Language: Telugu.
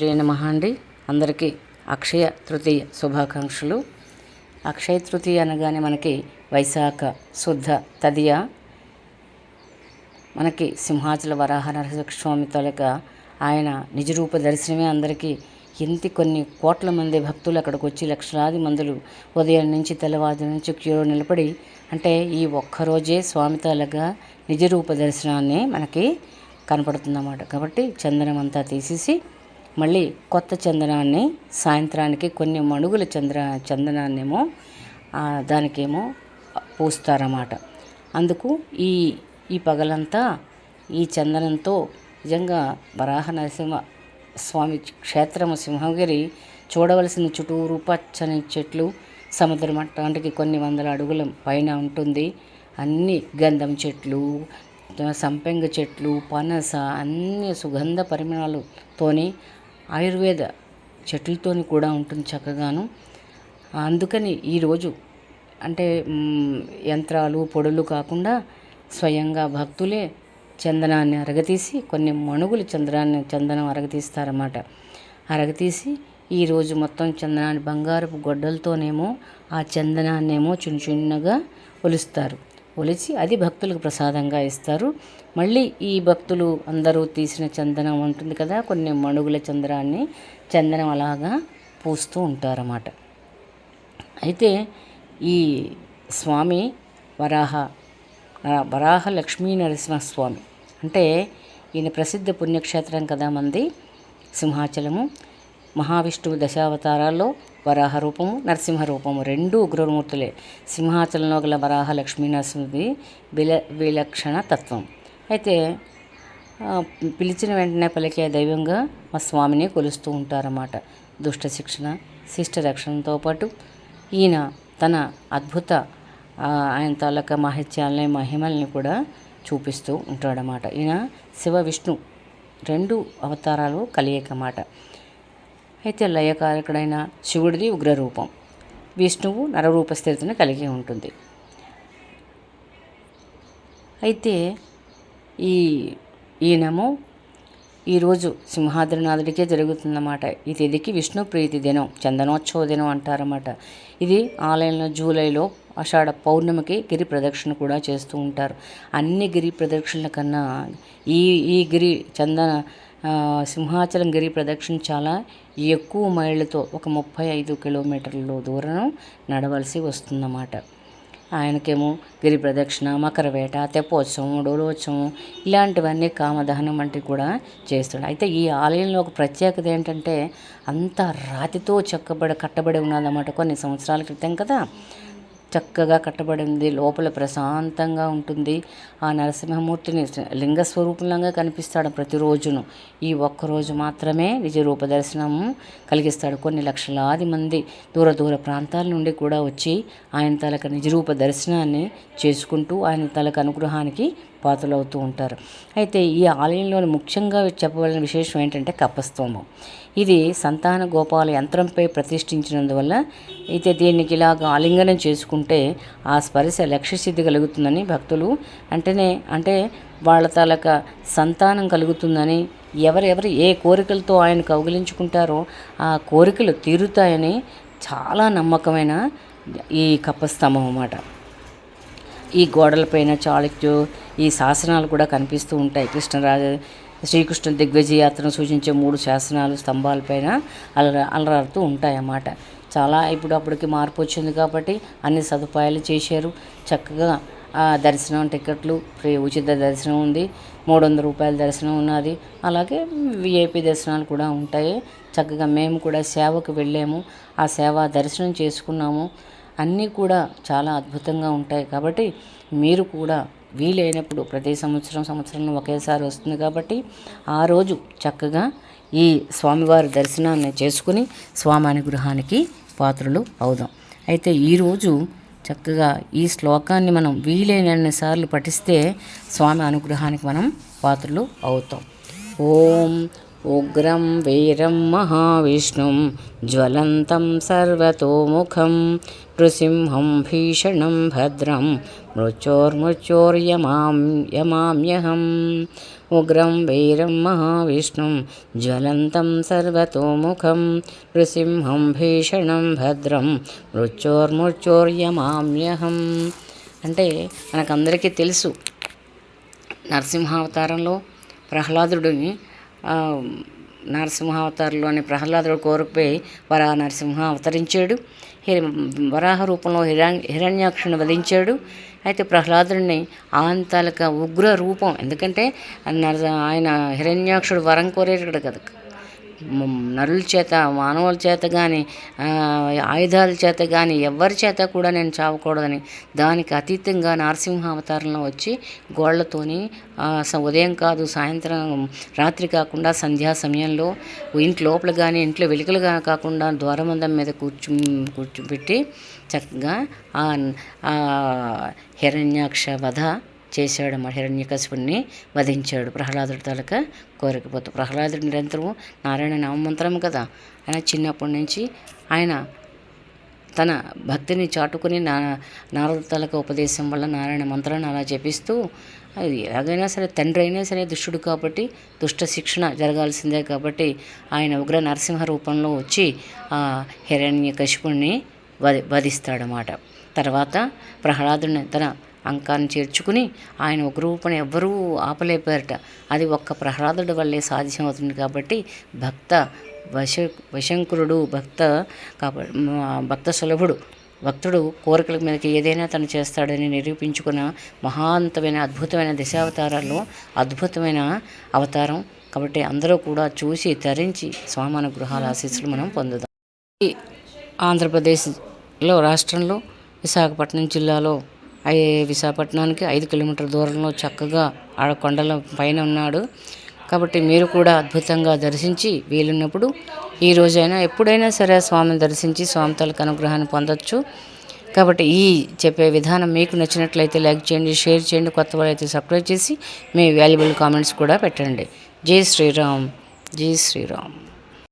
నమః అండి. అందరికీ అక్షయ తృతీయ శుభాకాంక్షలు. అక్షయ తృతీయ అనగానే మనకి వైశాఖ శుద్ధ తదియ మనకి సింహాచల వరాహ నరసింహస్వామి తాలూకా ఆయన నిజరూప దర్శనమే అందరికీ కొన్ని కోట్ల మంది భక్తులు అక్కడికి వచ్చి లక్షలాది మందులు ఉదయం నుంచి తెల్లవారు నుంచి క్యూలో నిలబడి అంటే ఈ ఒక్కరోజే స్వామి తాలూకా నిజరూప దర్శనాన్ని మనకి కనపడుతుందన్నమాట. కాబట్టి చందనం అంతా తీసేసి మళ్ళీ కొత్త చందనాన్ని సాయంత్రానికి కొన్ని మణుగుల చందనాన్నేమో దానికేమో పూస్తారన్నమాట. అందుకు ఈ పగలంతా ఈ చందనంతో నిజంగా వరాహ నరసింహ స్వామి క్షేత్రము సింహగిరి చూడవలసిన చుట్టూరు పచ్చని చెట్లు, సముద్ర మట్టానికి కొన్ని వందల అడుగుల పైన ఉంటుంది. అన్ని గంధం చెట్లు, సంపెంగ చెట్లు, పనస, అన్ని సుగంధ పరిమళాలతోని ఆయుర్వేద చెట్లతోని కూడా ఉంటుంది చక్కగాను. అందుకని ఈరోజు అంటే యంత్రాలు పొడులు కాకుండా స్వయంగా భక్తులే చందనాన్ని అరగతీసి కొన్ని మణుగుల చందనం అరగతీస్తారన్నమాట. అరగతీసి ఈరోజు మొత్తం చందనాన్ని బంగారపు గొడ్డలతోనేమో ఆ చందనాన్నేమో చిన్నగా ఒలుస్తారు. ఒలిచి అది భక్తులకు ప్రసాదంగా ఇస్తారు. మళ్ళీ ఈ భక్తులు అందరూ తీసిన చందనం ఉంటుంది కదా, కొన్ని మణుగుల చందనం అలాగా పూస్తూ ఉంటారన్నమాట. అయితే ఈ స్వామి వరాహ లక్ష్మీ నరసింహస్వామి అంటే ఈయన ప్రసిద్ధ పుణ్యక్షేత్రం కదా మంది సింహాచలము. మహావిష్ణువు దశావతారాల్లో వరాహ రూపము, నరసింహ రూపము రెండూ ఉగ్రమూర్తులే. సింహాచలంలో గల వరాహ లక్ష్మీ నరసింహది విలక్షణ తత్వం. అయితే పిలిచిన వెంటనే పలికే దైవంగా మా స్వామిని కొలుస్తూ ఉంటారన్నమాట. దుష్ట శిక్షణ, శిష్ట రక్షణతో పాటు ఈయన తన అద్భుత ఆయన తాలూకా మహిత్యాలని మహిమల్ని కూడా చూపిస్తూ ఉంటాడన్నమాట. ఈయన శివ విష్ణు రెండు అవతారాలు కలియకమాట. అయితే లయకారకుడైన శివుడిది ఉగ్రరూపం, విష్ణువు నరరూప స్థితిని కలిగి ఉంటుంది. అయితే ఈయనేమో ఈరోజు సింహాద్రినాథుడికే జరుగుతుందన్నమాట. ఈ తిథికి విష్ణు ప్రీతి దినం, చందనోత్సవ దినం అంటారన్నమాట. ఇది ఆలయంలో జూలైలో ఆషాఢ పౌర్ణమికి గిరి ప్రదక్షిణ కూడా చేస్తూ ఉంటారు. అన్ని గిరి ప్రదక్షిణల కన్నా ఈ సింహాచలం గిరి ప్రదక్షిణ చాలా ఎక్కువ మైళ్ళతో 35 కిలోమీటర్ల దూరం నడవలసి వస్తుందన్నమాట. ఆయనకేమో గిరి ప్రదక్షిణ, మకరవేట, తెప్పోత్సవం, డోలోత్సవం ఇలాంటివన్నీ కామదహనం వంటివి కూడా చేస్తాడు. అయితే ఈ ఆలయంలో ఒక ప్రత్యేకత ఏంటంటే అంతా రాతితో కట్టబడి ఉన్నదన్నమాట. కొన్ని సంవత్సరాల క్రితం కదా చక్కగా కట్టబడి ఉంది. లోపల ప్రశాంతంగా ఉంటుంది. ఆ నరసింహమూర్తిని లింగ స్వరూపంగా కనిపిస్తాడు ప్రతిరోజును. ఈ ఒక్కరోజు మాత్రమే నిజరూప దర్శనం కలిగిస్తాడు. కొన్ని లక్షలాది మంది దూర ప్రాంతాల నుండి కూడా వచ్చి ఆయన తలక నిజరూప దర్శనాన్ని చేసుకుంటూ ఆయన తలక అనుగ్రహానికి పాత్రలవుతూ ఉంటారు. అయితే ఈ ఆలయంలో ముఖ్యంగా చెప్పవలసిన విశేషం ఏంటంటే కప్పస్తంభం. ఇది సంతాన గోపాల యంత్రంపై ప్రతిష్ఠించినందువల్ల అయితే దీనికి ఇలాగ ఆలింగనం చేసుకుంటే ఆ స్పర్శ లక్ష్యసిద్ధి కలుగుతుందని భక్తులు అంటే వాళ్ళ తాలక సంతానం కలుగుతుందని, ఎవరెవరు ఏ కోరికలతో ఆయన కౌగిలించుకుంటారో ఆ కోరికలు తీరుతాయని చాలా నమ్మకమైన ఈ కప్పస్తంభం అన్నమాట. ఈ గోడలపైన ఈ శాసనాలు కూడా కనిపిస్తూ ఉంటాయి. శ్రీకృష్ణ దిగ్విజయ యాత్రను సూచించే 3 శాసనాలు స్తంభాలపైన అలరారుతూ ఉంటాయన్నమాట. చాలా అప్పటికి మార్పు వచ్చింది కాబట్టి అన్ని సదుపాయాలు చేశారు. చక్కగా దర్శనం టికెట్లు ఫ్రీ, ఉచిత దర్శనం ఉంది, 300 రూపాయల దర్శనం ఉన్నది. అలాగే విఐపి దర్శనాలు కూడా ఉంటాయి. చక్కగా మేము కూడా సేవకు వెళ్ళాము, ఆ సేవ దర్శనం చేసుకున్నాము. అన్నీ కూడా చాలా అద్భుతంగా ఉంటాయి. కాబట్టి మీరు కూడా వీలైనప్పుడు ప్రతి సంవత్సరంలో ఒకేసారి వస్తుంది కాబట్టి ఆ రోజు చక్కగా ఈ స్వామివారి దర్శనాన్ని చేసుకుని స్వామి అనుగ్రహానికి పాత్రలు అవుదాం. అయితే ఈరోజు చక్కగా ఈ శ్లోకాన్ని మనం వీలైనన్ని సార్లు పఠిస్తే స్వామి అనుగ్రహానికి మనం పాత్రలు అవుతాం. ఓం ఉగ్రం వీరం మహావిష్ణుం జ్వలంతం సర్వతోముఖం నృసింహం భీషణం భద్రం యమామ్యహం. ఉగ్రం వీరం మహావిష్ణుం జ్వలంతం సర్వతోముఖం నృసింహం భీషణం భద్రం యమామ్యహం. అంటే మనకందరికీ తెలుసు, నరసింహావతారంలో ప్రహ్లాదుడిని నరసింహావతారంలోని ప్రహ్లాదుడు కోరికపై నరసింహ అవతరించాడు. వరాహ రూపంలో హిరణ్యాక్షుని వధించాడు. అయితే ప్రహ్లాదుడిని ఆంతాలక ఉగ్ర రూపం, ఎందుకంటే ఆయన హిరణ్యాక్షుడు వరం కోరేటాడు కదా, నరుల చేత మానవుల చేత కానీ ఆయుధాల చేత కానీ ఎవరి చేత కూడా నేను చావకూడదని దానికి అతీతంగా నరసింహ అవతారంలో వచ్చి గోళ్లతోని ఉదయం కాదు సాయంత్రం రాత్రి కాకుండా సంధ్యా సమయంలో ఇంటి లోపల కానీ ఇంట్లో వెలుకలుగా కాకుండా ద్వారబంధం మీద కూర్చోబెట్టి చక్కగా హిరణ్యాక్ష వధ చేశాడు. హిరణ్యకశిపుణ్ణి వధించాడు. ప్రహ్లాదుడి తాలూకా కోరికపోతే ప్రహ్లాదుడు నిరంతరం నారాయణ నామమంత్రం కదా. ఆయన చిన్నప్పటి నుంచి ఆయన తన భక్తిని చాటుకుని నారద తాలూకా ఉపదేశం వల్ల నారాయణ మంత్రాన్ని అలా జపిస్తూ ఎలాగైనా సరే తండ్రి అయినా సరే దుష్టుడు కాబట్టి దుష్ట శిక్షణ జరగాల్సిందే కాబట్టి ఆయన ఉగ్ర నరసింహ రూపంలో వచ్చి ఆ హిరణ్యకశిపుణ్ణి వధిస్తాడన్నమాట. తర్వాత ప్రహ్లాదుడిని తన అంకాన్ని చేర్చుకుని ఆయన ఉగ్రరూపణ ఎవ్వరూ ఆపలేపారట. అది ఒక్క ప్రహ్లాదుడి వల్లే సాధ్యం అవుతుంది. కాబట్టి వశంకరుడు భక్త సులభుడు భక్తుడు కోరికల మీదకి ఏదైనా తను చేస్తాడని నిరూపించుకున్న మహాంతమైన అద్భుతమైన దశావతారాల్లో అద్భుతమైన అవతారం. కాబట్టి అందరూ కూడా చూసి తరించి స్వామి అనుగ్రహాల ఆశీస్సులు మనం పొందుదాం. ఆంధ్రప్రదేశ్లో రాష్ట్రంలో విశాఖపట్నం జిల్లాలో విశాఖపట్నానికి 5 కిలోమీటర్ల దూరంలో చక్కగా ఆడ కొండల పైన ఉన్నాడు. కాబట్టి మీరు కూడా అద్భుతంగా దర్శించి వీలున్నప్పుడు ఈ రోజైనా ఎప్పుడైనా సరే స్వామిని దర్శించి స్వామి తాలూకు అనుగ్రహాన్ని పొందొచ్చు. కాబట్టి ఈ చెప్పే విధానం మీకు నచ్చినట్లయితే లైక్ చేయండి, షేర్ చేయండి, కొత్త వాళ్ళైతే సబ్స్క్రైబ్ చేసి మీ వాల్యుబుల్ కామెంట్స్ కూడా పెట్టండి. జై శ్రీరామ్, జై శ్రీరామ్.